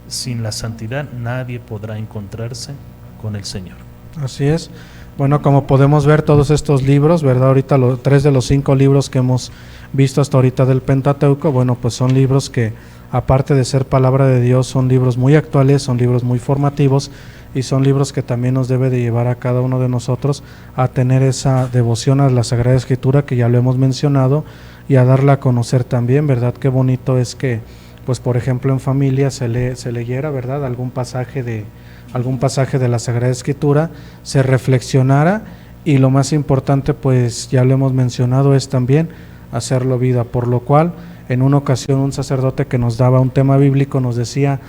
Sin la santidad nadie podrá encontrarse con el Señor. Así es. Bueno, como podemos ver, todos estos libros, ¿verdad? Ahorita 3 de los 5 libros que hemos visto hasta ahorita del Pentateuco, bueno, pues son libros que, aparte de ser palabra de Dios, son libros muy actuales, son libros muy formativos, y son libros que también nos debe de llevar a cada uno de nosotros a tener esa devoción a la Sagrada Escritura, que ya lo hemos mencionado, y a darla a conocer también, ¿verdad? Qué bonito es que, pues por ejemplo, en familia se leyera, ¿verdad? Algún pasaje de la Sagrada Escritura, se reflexionara, y lo más importante, pues ya lo hemos mencionado, es también hacerlo vida, por lo cual en una ocasión un sacerdote que nos daba un tema bíblico nos decía,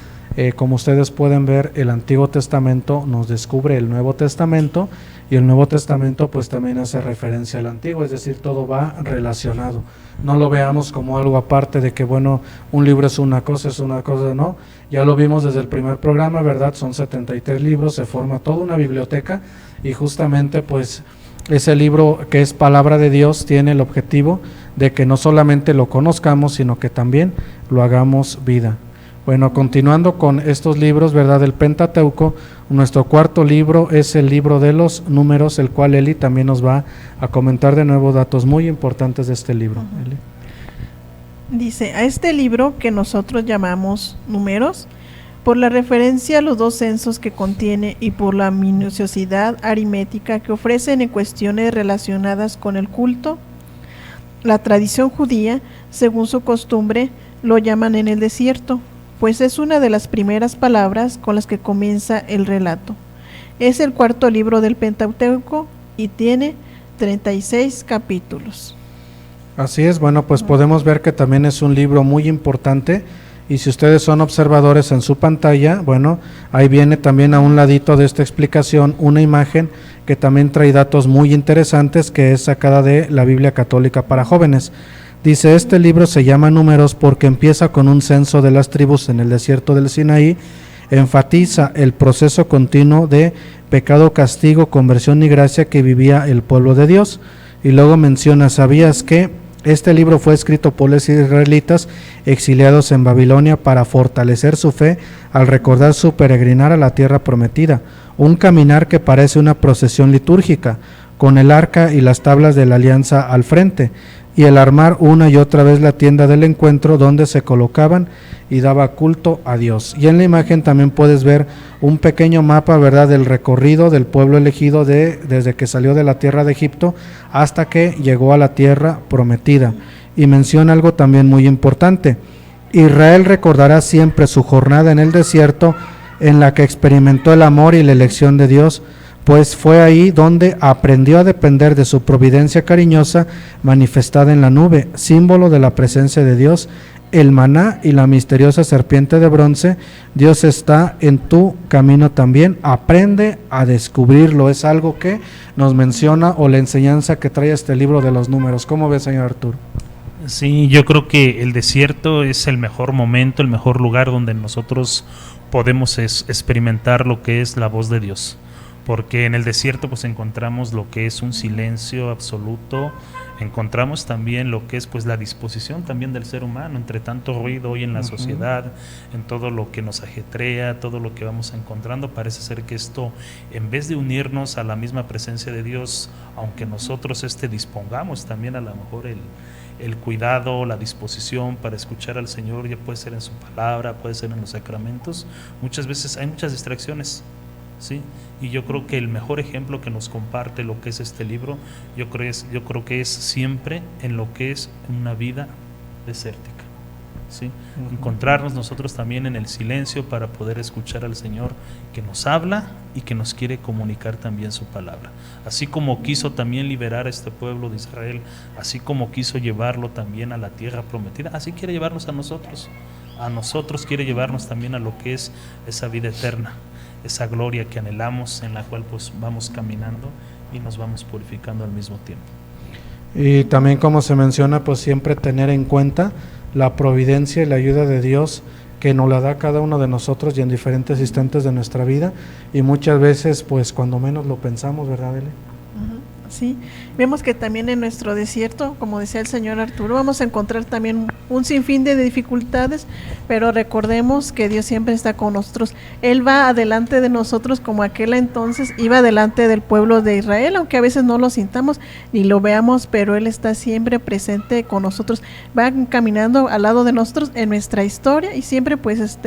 como ustedes pueden ver, el Antiguo Testamento nos descubre el Nuevo Testamento, y el Nuevo Testamento pues también hace referencia al Antiguo, es decir, todo va relacionado. No lo veamos como algo aparte de que, bueno, un libro es una cosa, no. Ya lo vimos desde el primer programa, ¿verdad? Son 73 libros, se forma toda una biblioteca, y justamente pues ese libro, que es palabra de Dios, tiene el objetivo de que no solamente lo conozcamos, sino que también lo hagamos vida. Bueno, continuando con estos libros, ¿verdad? Del Pentateuco, nuestro cuarto libro es el libro de los Números, el cual Eli también nos va a comentar de nuevo datos muy importantes de este libro. Eli. Dice, a este libro que nosotros llamamos Números, por la referencia a los 2 censos que contiene y por la minuciosidad aritmética que ofrecen en cuestiones relacionadas con el culto, la tradición judía, según su costumbre, lo llaman en el desierto, pues es una de las primeras palabras con las que comienza el relato. Es el cuarto libro del Pentateuco y tiene 36 capítulos. Así es, bueno, pues podemos ver que también es un libro muy importante, y si ustedes son observadores en su pantalla, bueno, ahí viene también a un ladito de esta explicación una imagen que también trae datos muy interesantes, que es sacada de la Biblia Católica para Jóvenes. Dice, este libro se llama Números porque empieza con un censo de las tribus en el desierto del Sinaí, enfatiza el proceso continuo de pecado, castigo, conversión y gracia que vivía el pueblo de Dios, y luego menciona, ¿sabías que este libro fue escrito por los israelitas exiliados en Babilonia para fortalecer su fe al recordar su peregrinar a la tierra prometida, un caminar que parece una procesión litúrgica, con el arca y las tablas de la alianza al frente, y el armar una y otra vez la tienda del encuentro donde se colocaban y daba culto a Dios? Y en la imagen también puedes ver un pequeño mapa, ¿verdad?, del recorrido del pueblo elegido desde que salió de la tierra de Egipto hasta que llegó a la tierra prometida. Y menciona algo también muy importante: Israel recordará siempre su jornada en el desierto, en la que experimentó el amor y la elección de Dios, pues fue ahí donde aprendió a depender de su providencia cariñosa manifestada en la nube, símbolo de la presencia de Dios, el maná y la misteriosa serpiente de bronce. Dios está en tu camino también, aprende a descubrirlo. Es algo que nos menciona, o la enseñanza que trae este libro de los Números. ¿Cómo ves, señor Arturo? Sí, yo creo que el desierto es el mejor momento, el mejor lugar donde nosotros podemos experimentar lo que es la voz de Dios, porque en el desierto pues encontramos lo que es un silencio absoluto, encontramos también lo que es pues la disposición también del ser humano entre tanto ruido hoy en la sociedad, en todo lo que nos ajetrea, todo lo que vamos encontrando. Parece ser que esto, en vez de unirnos a la misma presencia de Dios, aunque nosotros dispongamos también a lo mejor el cuidado, la disposición para escuchar al Señor, ya puede ser en su palabra, puede ser en los sacramentos, muchas veces hay muchas distracciones, ¿sí? Y yo creo que el mejor ejemplo que nos comparte lo que es este libro, yo creo que es siempre en lo que es una vida desértica, ¿sí? Encontrarnos nosotros también en el silencio para poder escuchar al Señor, que nos habla y que nos quiere comunicar también su palabra. Así como quiso también liberar a este pueblo de Israel, así como quiso llevarlo también a la tierra prometida, así quiere llevarnos a nosotros. A nosotros quiere llevarnos también a lo que es esa vida eterna, esa gloria que anhelamos, en la cual pues vamos caminando y nos vamos purificando al mismo tiempo. Y también, como se menciona, pues siempre tener en cuenta la providencia y la ayuda de Dios, que nos la da cada uno de nosotros y en diferentes instantes de nuestra vida, y muchas veces pues cuando menos lo pensamos, ¿verdad, Bele? Sí, vemos que también en nuestro desierto, como decía el señor Arturo, vamos a encontrar también un sinfín de dificultades, pero recordemos que Dios siempre está con nosotros. Él va adelante de nosotros como aquel entonces iba adelante del pueblo de Israel, aunque a veces no lo sintamos ni lo veamos, pero Él está siempre presente con nosotros, va caminando al lado de nosotros en nuestra historia y siempre pues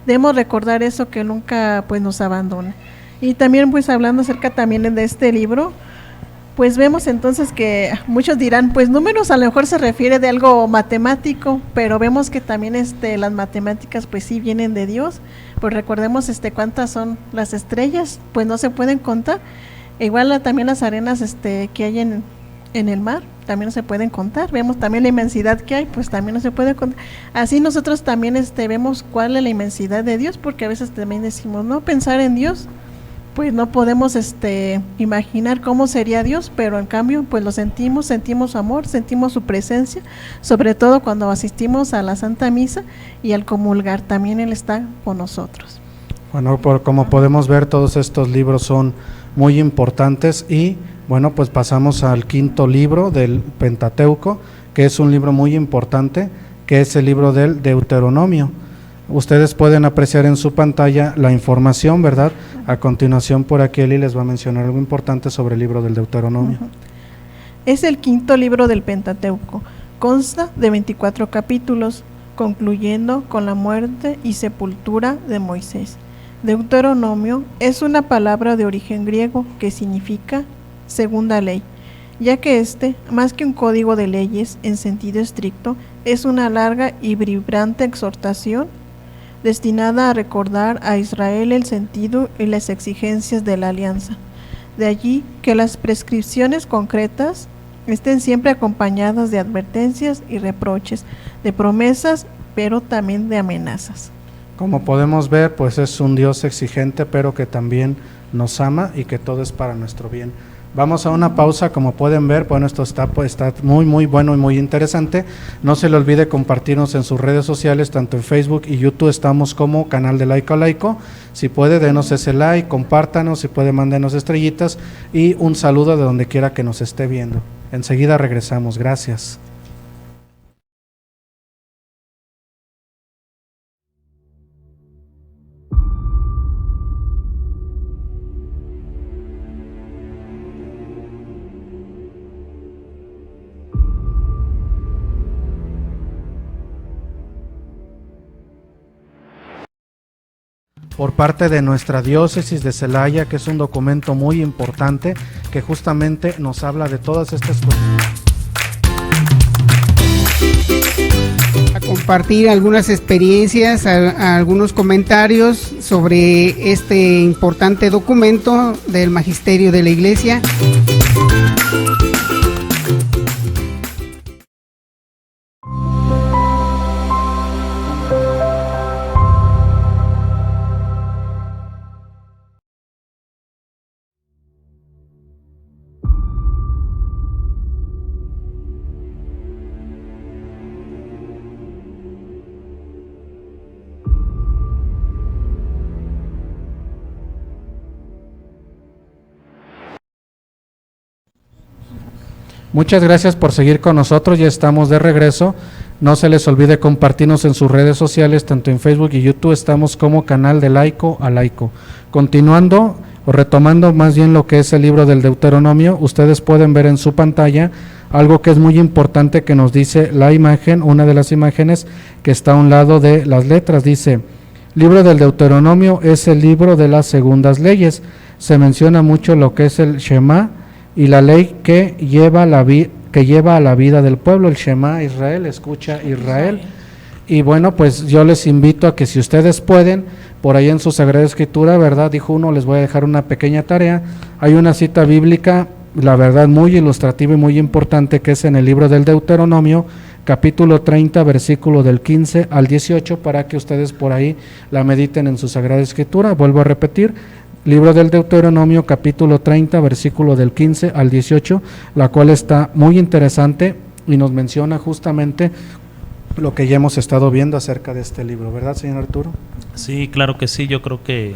debemos recordar eso, que nunca pues nos abandona. Y también pues hablando acerca también de este libro, pues vemos entonces que muchos dirán, pues números a lo mejor se refiere de algo matemático, pero vemos que también las matemáticas pues sí vienen de Dios. Pues recordemos cuántas son las estrellas, pues no se pueden contar. Igual también las arenas que hay en el mar, también no se pueden contar. Vemos también la inmensidad que hay, pues también no se puede contar. Así nosotros también vemos cuál es la inmensidad de Dios, porque a veces también decimos, no pensar en Dios, pues no podemos imaginar cómo sería Dios, pero en cambio pues lo sentimos su amor, sentimos su presencia, sobre todo cuando asistimos a la Santa Misa y al comulgar, también Él está con nosotros. Bueno, como podemos ver, todos estos libros son muy importantes y bueno, pues pasamos al quinto libro del Pentateuco, que es un libro muy importante, que es el libro del Deuteronomio. Ustedes pueden apreciar en su pantalla la información, ¿verdad? A continuación por aquí Eli les va a mencionar algo importante sobre el libro del Deuteronomio. Es el quinto libro del Pentateuco. Consta de 24 capítulos, concluyendo con la muerte y sepultura de Moisés. Deuteronomio es una palabra de origen griego que significa segunda ley, ya que más que un código de leyes en sentido estricto, es una larga y vibrante exhortación destinada a recordar a Israel el sentido y las exigencias de la alianza. De allí que las prescripciones concretas estén siempre acompañadas de advertencias y reproches, de promesas, pero también de amenazas. Como podemos ver, pues es un Dios exigente, pero que también nos ama y que todo es para nuestro bien. Vamos a una pausa. Como pueden ver, bueno, esto está muy muy bueno y muy interesante. No se le olvide compartirnos en sus redes sociales, tanto en Facebook y YouTube estamos como Canal de Laico a Laico. Si puede, denos ese like, compártanos, si puede, mándenos estrellitas y un saludo de donde quiera que nos esté viendo. Enseguida regresamos. Gracias. Por parte de nuestra diócesis de Celaya, que es un documento muy importante que justamente nos habla de todas estas cosas. A compartir algunas experiencias, algunos comentarios sobre este importante documento del Magisterio de la Iglesia. Muchas gracias por seguir con nosotros, ya estamos de regreso. No se les olvide compartirnos en sus redes sociales, tanto en Facebook y YouTube estamos como Canal de Laico a Laico. Continuando o retomando más bien lo que es el libro del Deuteronomio, ustedes pueden ver en su pantalla algo que es muy importante que nos dice la imagen, una de las imágenes que está a un lado de las letras. Dice: libro del Deuteronomio es el libro de las segundas leyes. Se menciona mucho lo que es el Shema y la ley que lleva a la vida del pueblo, el Shema Israel, escucha Israel. Y bueno, pues yo les invito a que si ustedes pueden, por ahí en su Sagrada Escritura, ¿verdad? Dijo uno, les voy a dejar una pequeña tarea. Hay una cita bíblica, la verdad, muy ilustrativa y muy importante, que es en el libro del Deuteronomio, capítulo 30, versículo del 15 al 18, para que ustedes por ahí la mediten en su Sagrada Escritura. Vuelvo a repetir, libro del Deuteronomio, capítulo 30, versículo del 15 al 18, la cual está muy interesante y nos menciona justamente lo que ya hemos estado viendo acerca de este libro, ¿verdad, señor Arturo? Sí, claro que sí. Yo creo que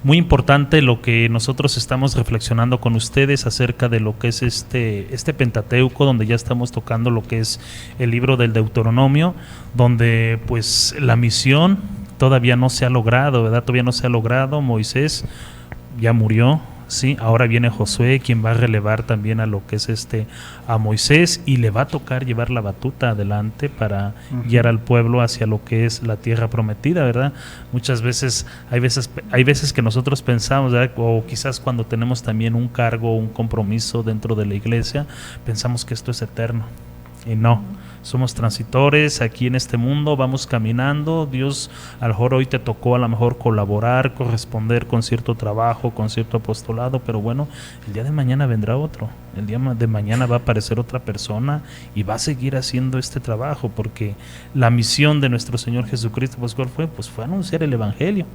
Muy importante lo que nosotros estamos reflexionando con ustedes acerca de lo que es este Pentateuco, donde ya estamos tocando lo que es el libro del Deuteronomio, donde pues la misión todavía no se ha logrado, ¿verdad? Todavía no se ha logrado. Moisés ya murió, sí, ahora viene Josué, quien va a relevar también a lo que es a Moisés, y le va a tocar llevar la batuta adelante para guiar al pueblo hacia lo que es la tierra prometida, ¿verdad? Muchas veces, hay veces que nosotros pensamos, ¿verdad? O quizás cuando tenemos también un cargo, un compromiso dentro de la iglesia, pensamos que esto es eterno, y no. Somos transitores aquí en este mundo, vamos caminando. Dios, a lo mejor hoy te tocó a lo mejor colaborar, corresponder con cierto trabajo, con cierto apostolado, pero bueno, el día de mañana vendrá otro, el día de mañana va a aparecer otra persona y va a seguir haciendo este trabajo, porque la misión de nuestro Señor Jesucristo, pues ¿cuál fue? Pues fue anunciar el Evangelio.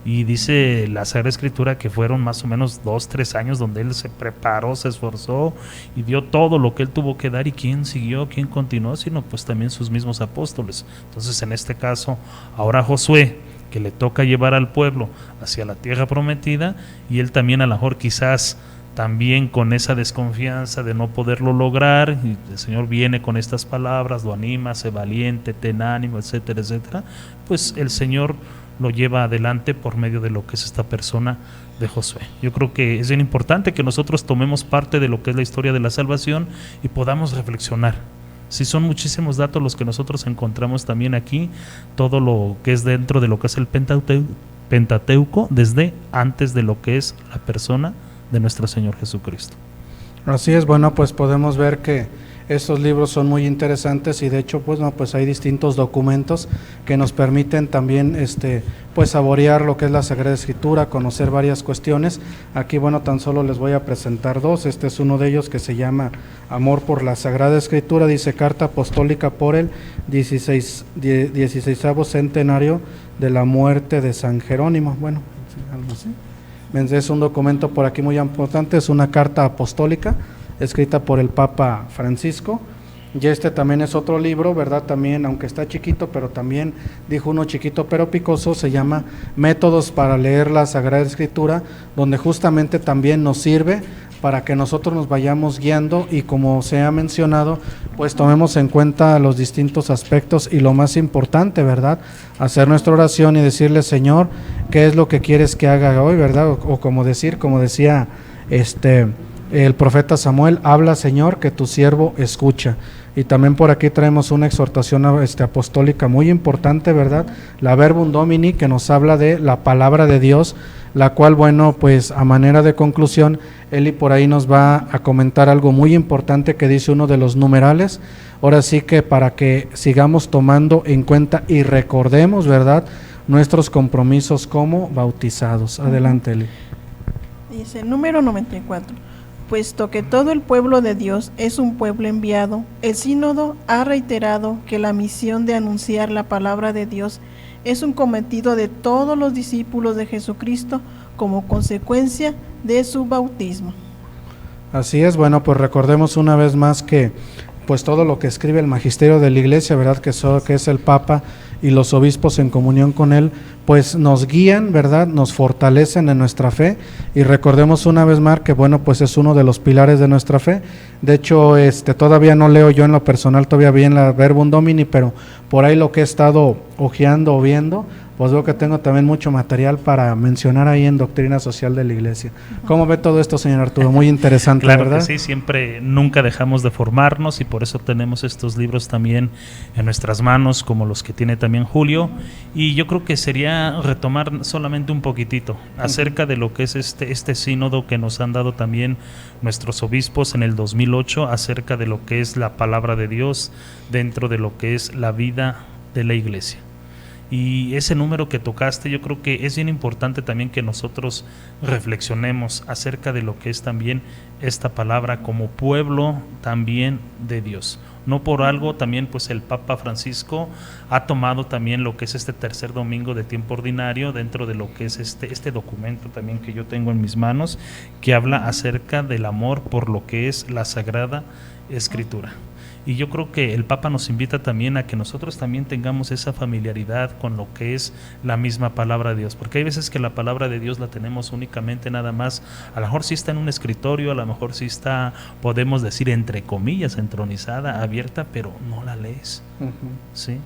Y dice la Sagrada Escritura que fueron más o menos 2-3 años donde él se preparó, se esforzó y dio todo lo que él tuvo que dar. ¿Y quién siguió? ¿Quién continuó? Sino pues también sus mismos apóstoles. Entonces en este caso ahora Josué, que le toca llevar al pueblo hacia la tierra prometida, y él también a lo mejor quizás también con esa desconfianza de no poderlo lograr, y el Señor viene con estas palabras, lo anima, sé valiente, ten ánimo, etcétera, etcétera. Pues el Señor lo lleva adelante por medio de lo que es esta persona de Josué. Yo creo que es bien importante que nosotros tomemos parte de lo que es la historia de la salvación y podamos reflexionar. Si son muchísimos datos los que nosotros encontramos también aquí, todo lo que es dentro de lo que es el Pentateuco, desde antes de lo que es la persona de nuestro Señor Jesucristo. Así es, bueno, pues podemos ver que estos libros son muy interesantes, y de hecho pues hay distintos documentos que nos permiten también pues saborear lo que es la Sagrada Escritura, conocer varias cuestiones. Aquí tan solo les voy a presentar dos. Este es uno de ellos, que se llama Amor por la Sagrada Escritura, dice Carta Apostólica por el 16º centenario de la muerte de San Jerónimo. Bueno, algo así. Es un documento por aquí muy importante, es una carta apostólica escrita por el Papa Francisco, y también es otro libro, ¿verdad? También, aunque está chiquito, pero también dijo uno chiquito pero picoso, se llama Métodos para leer la Sagrada Escritura, donde justamente también nos sirve para que nosotros nos vayamos guiando, y como se ha mencionado, pues tomemos en cuenta los distintos aspectos, y lo más importante, ¿verdad? Hacer nuestra oración y decirle: Señor, ¿qué es lo que quieres que haga hoy, verdad? O como decía el profeta Samuel: habla, Señor, que tu siervo escucha. Y también por aquí traemos una exhortación apostólica muy importante, ¿verdad? La Verbum Domini, que nos habla de la palabra de Dios, la cual, pues a manera de conclusión, Eli por ahí nos va a comentar algo muy importante que dice uno de los numerales. Ahora sí que para que sigamos tomando en cuenta y recordemos, ¿verdad?, nuestros compromisos como bautizados. Adelante, Eli. Dice número 94. Puesto que todo el pueblo de Dios es un pueblo enviado, el sínodo ha reiterado que la misión de anunciar la palabra de Dios es un cometido de todos los discípulos de Jesucristo como consecuencia de su bautismo. Así es, pues recordemos una vez más que pues todo lo que escribe el magisterio de la Iglesia, ¿verdad?, que es el Papa y los obispos en comunión con él, pues nos guían, ¿verdad?, nos fortalecen en nuestra fe. Y recordemos una vez más que pues es uno de los pilares de nuestra fe. De hecho, todavía no leo yo en lo personal todavía bien la Verbum Domini, pero por ahí lo que he estado hojeando o viendo, pues veo que tengo también mucho material para mencionar ahí en Doctrina Social de la Iglesia. ¿Cómo ve todo esto, señor Arturo? Muy interesante, claro, ¿verdad? Que sí, nunca dejamos de formarnos, y por eso tenemos estos libros también en nuestras manos, como los que tiene también Julio. Y yo creo que sería retomar solamente un poquitito acerca de lo que es este sínodo que nos han dado también nuestros obispos en el 2008, acerca de lo que es la palabra de Dios dentro de lo que es la vida de la Iglesia. Y ese número que tocaste, yo creo que es bien importante también que nosotros reflexionemos acerca de lo que es también esta palabra como pueblo también de Dios. No por algo también pues el Papa Francisco ha tomado también lo que es este tercer domingo de tiempo ordinario dentro de lo que es este documento también que yo tengo en mis manos, que habla acerca del amor por lo que es la Sagrada Escritura. Y yo creo que el Papa nos invita también a que nosotros también tengamos esa familiaridad con lo que es la misma palabra de Dios, porque hay veces que la palabra de Dios la tenemos únicamente nada más, a lo mejor sí está en un escritorio, a lo mejor sí está, podemos decir entre comillas, entronizada, abierta, pero no la lees, ¿sí?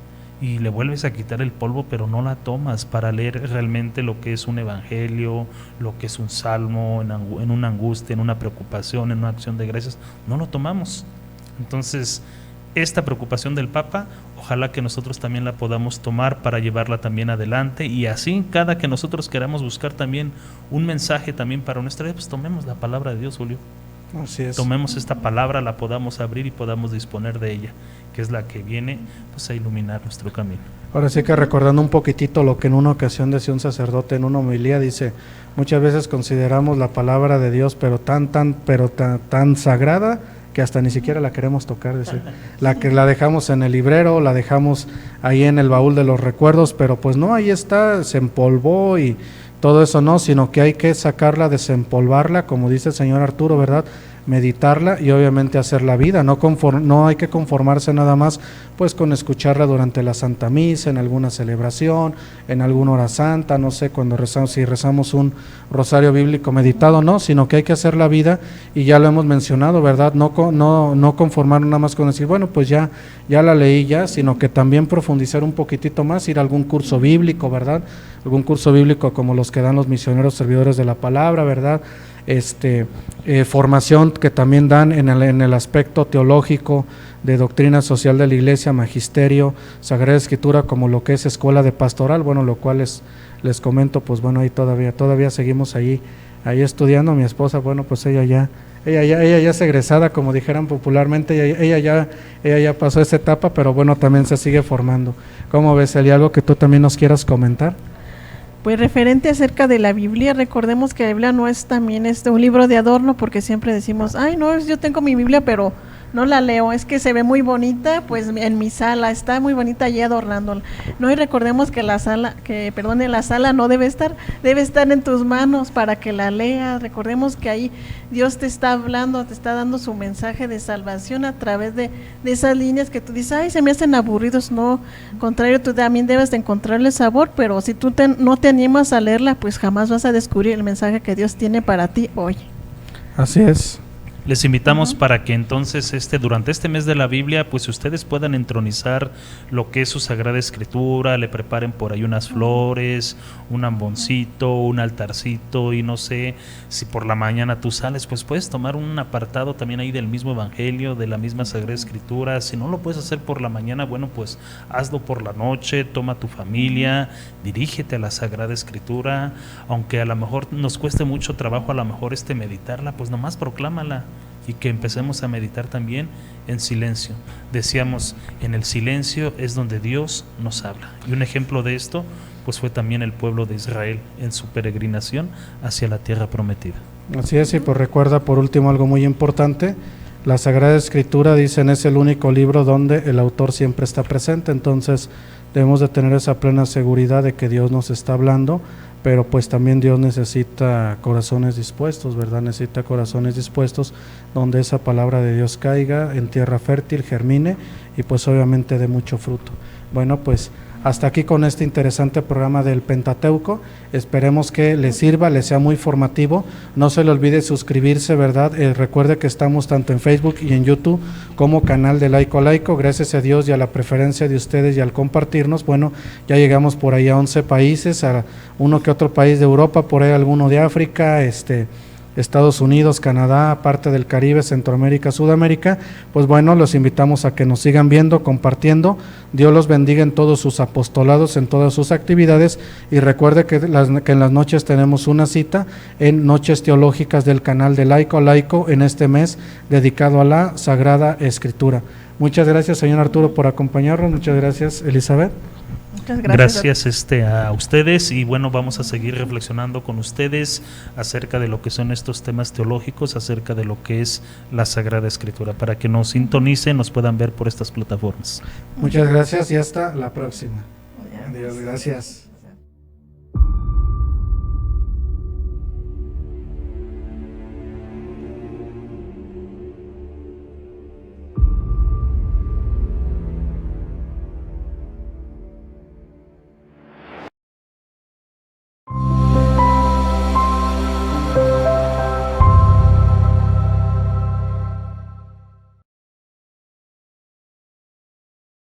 Y le vuelves a quitar el polvo, pero no la tomas para leer realmente lo que es un evangelio, lo que es un salmo, en una angustia, en una preocupación, en una acción de gracias, no lo tomamos. Entonces, esta preocupación del Papa, ojalá que nosotros también la podamos tomar para llevarla también adelante, y así cada que nosotros queramos buscar también un mensaje también para nuestra vida, pues tomemos la palabra de Dios, Julio. Así es. Tomemos esta palabra, la podamos abrir y podamos disponer de ella, que es la que viene pues a iluminar nuestro camino. Ahora sí que recordando un poquitito lo que en una ocasión decía un sacerdote en una homilía, dice, muchas veces consideramos la palabra de Dios pero tan sagrada que hasta ni siquiera la queremos tocar, dice. La dejamos en el librero, la dejamos ahí en el baúl de los recuerdos, pero pues no, ahí está, se empolvó y todo eso no, sino que hay que sacarla, desempolvarla, como dice el señor Arturo, ¿verdad? Meditarla y obviamente hacer la vida, no hay que conformarse nada más pues con escucharla durante la Santa Misa, en alguna celebración, en alguna hora santa, no sé, cuando rezamos, si rezamos un rosario bíblico meditado, no, sino que hay que hacer la vida, y ya lo hemos mencionado, ¿verdad? No conformar nada más con decir, bueno, pues ya la leí ya, sino que también profundizar un poquitito más, ir a algún curso bíblico, ¿verdad? Algún curso bíblico como los que dan los misioneros servidores de la palabra, ¿verdad? Formación que también dan en el aspecto teológico, de doctrina social de la Iglesia, magisterio, Sagrada Escritura, como lo que es escuela de pastoral, bueno, lo cual les comento, pues bueno, ahí todavía seguimos ahí estudiando. Mi esposa, bueno, pues ella ya es egresada, como dijeran popularmente, ella ya pasó esa etapa, pero bueno, también se sigue formando. ¿Cómo ves, Eli? ¿Algo que tú también nos quieras comentar? Pues referente acerca de la Biblia, recordemos que la Biblia no es también un libro de adorno, porque siempre decimos, ay no, yo tengo mi Biblia pero no la leo, es que se ve muy bonita, pues en mi sala, está muy bonita allí adornándola. No, y recordemos que la sala no debe estar en tus manos para que la leas. Recordemos que ahí Dios te está hablando, te está dando su mensaje de salvación a través de esas líneas que tú dices, ay, se me hacen aburridos. No, contrario, tú también debes de encontrarle sabor, pero si tú no te animas a leerla, pues jamás vas a descubrir el mensaje que Dios tiene para ti hoy. Así es. Les invitamos para que entonces durante este mes de la Biblia, pues ustedes puedan entronizar lo que es su Sagrada Escritura, le preparen por ahí unas flores, un amboncito, un altarcito, y no sé, si por la mañana tú sales, pues puedes tomar un apartado también ahí del mismo Evangelio, de la misma Sagrada Escritura. Si no lo puedes hacer por la mañana, bueno, pues hazlo por la noche, toma a tu familia, dirígete a la Sagrada Escritura, aunque a lo mejor nos cueste mucho trabajo a lo mejor meditarla, pues nomás proclámala. Y que empecemos a meditar también en silencio. Decíamos, en el silencio es donde Dios nos habla. Y un ejemplo de esto, pues fue también el pueblo de Israel en su peregrinación hacia la tierra prometida. Así es, y pues recuerda por último algo muy importante, la Sagrada Escritura, dicen, es el único libro donde el autor siempre está presente, entonces debemos de tener esa plena seguridad de que Dios nos está hablando, pero pues también Dios necesita corazones dispuestos, ¿verdad? Necesita corazones dispuestos donde esa palabra de Dios caiga en tierra fértil, germine y pues obviamente dé mucho fruto. Bueno, pues hasta aquí con este interesante programa del Pentateuco. Esperemos que les sirva, les sea muy formativo. No se le olvide suscribirse, ¿verdad? Recuerde que estamos tanto en Facebook y en YouTube como canal de Laico a Laico. Gracias a Dios y a la preferencia de ustedes y al compartirnos, bueno, ya llegamos por ahí a 11 países, a uno que otro país de Europa, por ahí alguno de África, Estados Unidos, Canadá, parte del Caribe, Centroamérica, Sudamérica. Pues bueno, los invitamos a que nos sigan viendo, compartiendo. Dios los bendiga en todos sus apostolados, en todas sus actividades, y recuerde que en las noches tenemos una cita en Noches Teológicas del canal de Laico a Laico en este mes dedicado a la Sagrada Escritura. Muchas gracias, señor Arturo, por acompañarnos. Muchas gracias, Elizabeth. Muchas gracias. Gracias a ustedes, y bueno, vamos a seguir reflexionando con ustedes acerca de lo que son estos temas teológicos, acerca de lo que es la Sagrada Escritura, para que nos sintonicen, nos puedan ver por estas plataformas. Muchas gracias y hasta la próxima. Adiós, gracias.